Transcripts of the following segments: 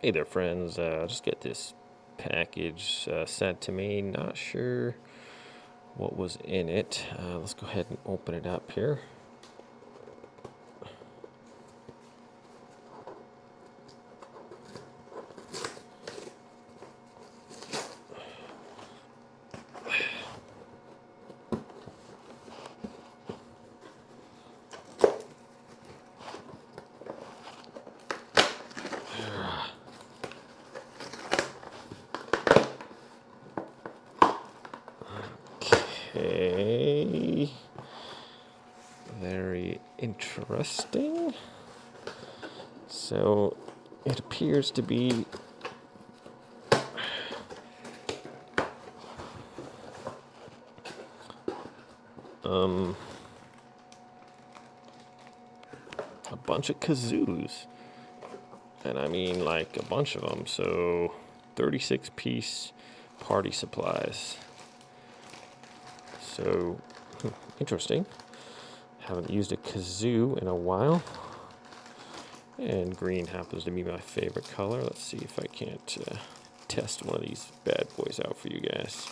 Hey there, friends. Just get this package sent to me. Not sure what was in it. Let's go ahead and open it up here. Okay, very interesting. So it appears to be a bunch of kazoos, and I mean like a bunch of them. So 36-piece party supplies. So, interesting. Haven't used a kazoo in a while. And green happens to be my favorite color. Let's see if I can't test one of these bad boys out for you guys.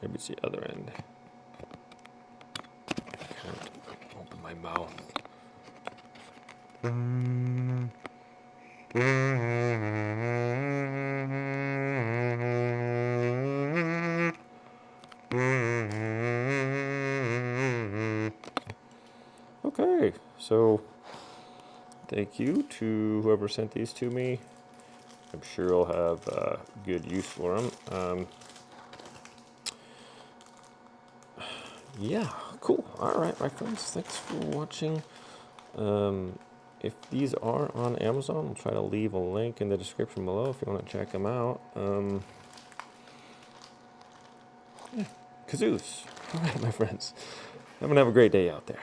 Maybe it's the other end. Can't open my mouth. Okay, so thank you to whoever sent these to me. I'm sure I'll have good use for them. Yeah, cool. All right, my friends, thanks for watching. If these are on Amazon, I'll try to leave a link in the description below if you want to check them out. Yeah, kazoos. All right, my friends. Have a great day out there.